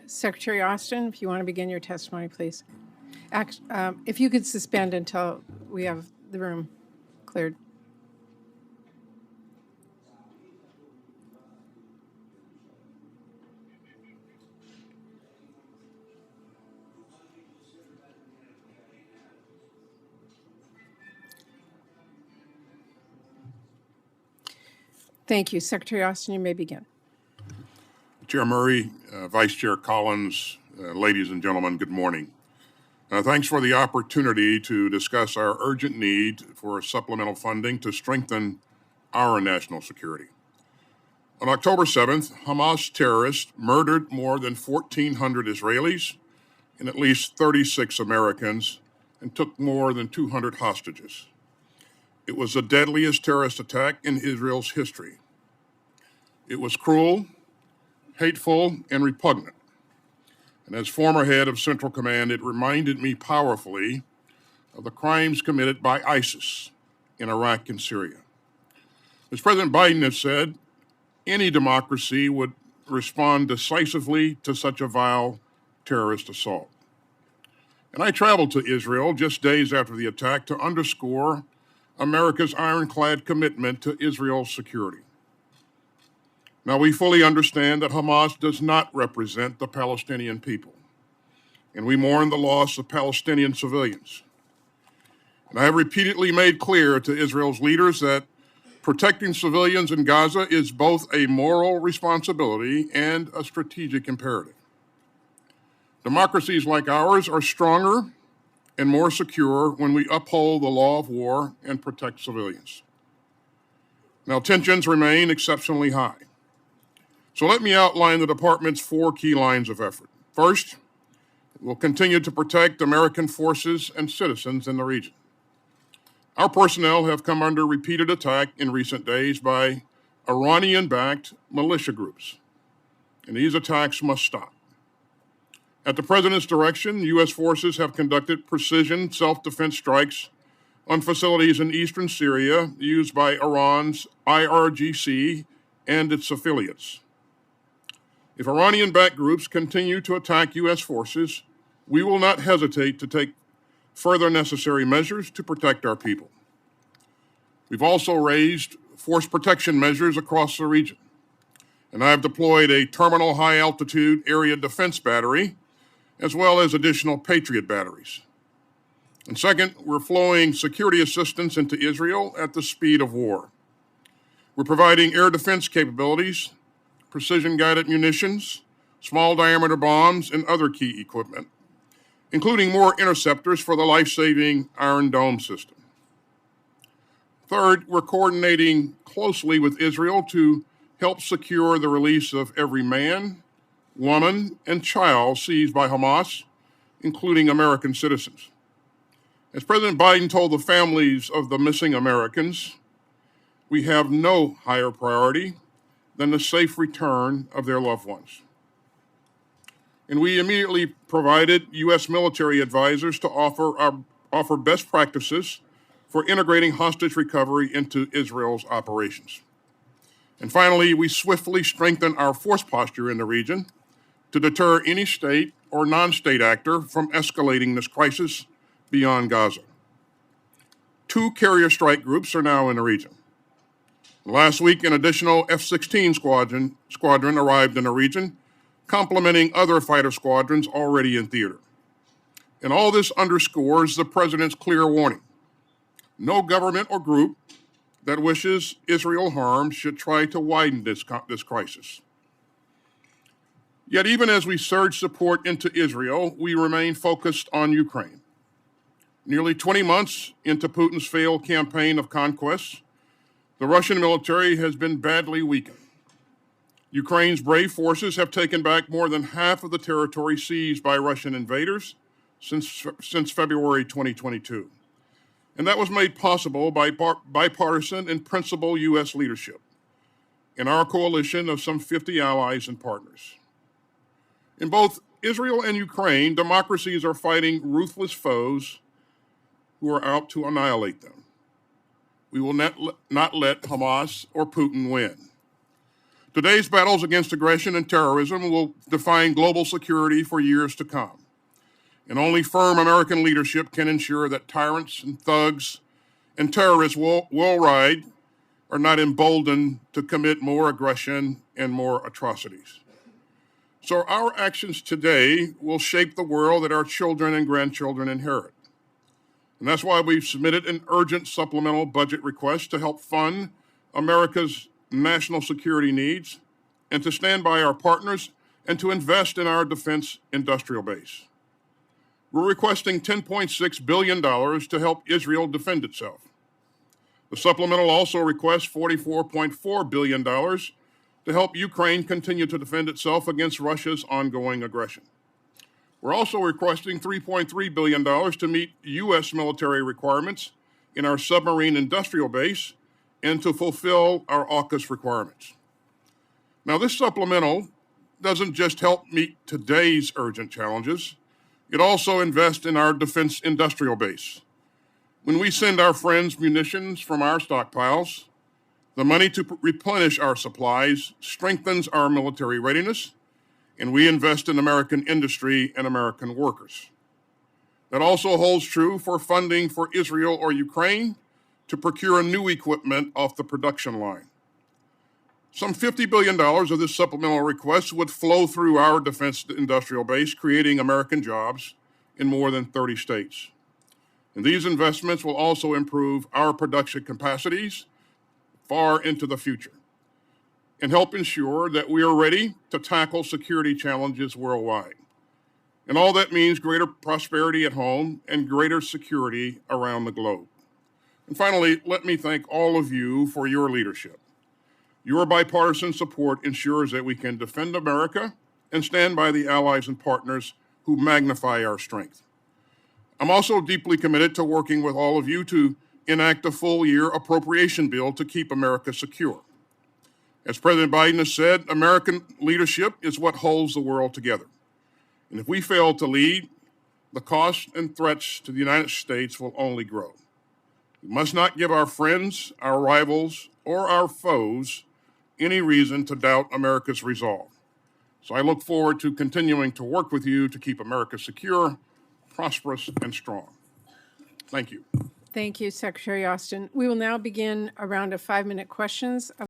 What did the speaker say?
Secretary Austin, if you want to begin your testimony, please. If you could suspend until we have the room cleared. Thank you. Secretary Austin, you may begin. Chair Murray, Vice Chair Collins, ladies and gentlemen, good morning. Thanks for the opportunity to discuss our urgent need for supplemental funding to strengthen our national security. On October 7th, Hamas terrorists murdered more than 1,400 Israelis and at least 36 Americans and took more than 200 hostages. It was the deadliest terrorist attack in Israel's history. It was cruel, hateful, and repugnant. And as former head of Central Command, it reminded me powerfully of the crimes committed by ISIS in Iraq and Syria. As President Biden has said, any democracy would respond decisively to such a vile terrorist assault. And I traveled to Israel just days after the attack to underscore America's ironclad commitment to Israel's security. Now, we fully understand that Hamas does not represent the Palestinian people, and we mourn the loss of Palestinian civilians. And I have repeatedly made clear to Israel's leaders that protecting civilians in Gaza is both a moral responsibility and a strategic imperative. Democracies like ours are stronger and more secure when we uphold the law of war and protect civilians. Now, tensions remain exceptionally high. So let me outline the department's 4 key lines of effort. First, we'll continue to protect American forces and citizens in the region. Our personnel have come under repeated attack in recent days by Iranian-backed militia groups, and these attacks must stop. At the President's direction, U.S. forces have conducted precision self-defense strikes on facilities in eastern Syria used by Iran's IRGC and its affiliates. If Iranian-backed groups continue to attack U.S. forces, we will not hesitate to take further necessary measures to protect our people. We've also raised force protection measures across the region, and I have deployed a terminal high-altitude area defense battery, as well as additional Patriot batteries. And second, we're flowing security assistance into Israel at the speed of war. We're providing air defense capabilities, precision-guided munitions, small-diameter bombs, and other key equipment, including more interceptors for the life-saving Iron Dome system. Third, we're coordinating closely with Israel to help secure the release of every man, woman, and child seized by Hamas, including American citizens. As President Biden told the families of the missing Americans, we have no higher priority than the safe return of their loved ones. And we immediately provided U.S. military advisors to offer best practices for integrating hostage recovery into Israel's operations. And finally, we swiftly strengthened our force posture in the region to deter any state or non-state actor from escalating this crisis beyond Gaza. 2 carrier strike groups are now in the region. Last week, an additional F-16 squadron arrived in the region, complementing other fighter squadrons already in theater. And all this underscores the President's clear warning. No government or group that wishes Israel harm should try to widen this crisis. Yet even as we surge support into Israel, we remain focused on Ukraine. Nearly 20 months into Putin's failed campaign of conquest, the Russian military has been badly weakened. Ukraine's brave forces have taken back more than half of the territory seized by Russian invaders since February 2022. And that was made possible by bipartisan and principled U.S. leadership in our coalition of some 50 allies and partners. In both Israel and Ukraine, democracies are fighting ruthless foes who are out to annihilate them. We will not let Hamas or Putin win. Today's battles against aggression and terrorism will define global security for years to come. And only firm American leadership can ensure that tyrants and thugs and terrorists worldwide are not emboldened to commit more aggression and more atrocities. So our actions today will shape the world that our children and grandchildren inherit. And that's why we've submitted an urgent supplemental budget request to help fund America's national security needs and to stand by our partners and to invest in our defense industrial base. We're requesting $10.6 billion to help Israel defend itself. The supplemental also requests $44.4 billion to help Ukraine continue to defend itself against Russia's ongoing aggression. We're also requesting $3.3 billion to meet U.S. military requirements in our submarine industrial base and to fulfill our AUKUS requirements. Now, this supplemental doesn't just help meet today's urgent challenges, it also invests in our defense industrial base. When we send our friends munitions from our stockpiles, the money to replenish our supplies strengthens our military readiness, and we invest in American industry and American workers. That also holds true for funding for Israel or Ukraine to procure new equipment off the production line. Some $50 billion of this supplemental request would flow through our defense industrial base, creating American jobs in more than 30 states. And these investments will also improve our production capacities far into the future and help ensure that we are ready to tackle security challenges worldwide. And all that means greater prosperity at home and greater security around the globe. And finally, let me thank all of you for your leadership. Your bipartisan support ensures that we can defend America and stand by the allies and partners who magnify our strength. I'm also deeply committed to working with all of you to enact a full-year appropriation bill to keep America secure. As President Biden has said, American leadership is what holds the world together. And if we fail to lead, the costs and threats to the United States will only grow. We must not give our friends, our rivals, or our foes any reason to doubt America's resolve. So I look forward to continuing to work with you to keep America secure, prosperous, and strong. Thank you. Thank you, Secretary Austin. We will now begin a round of 5-minute questions.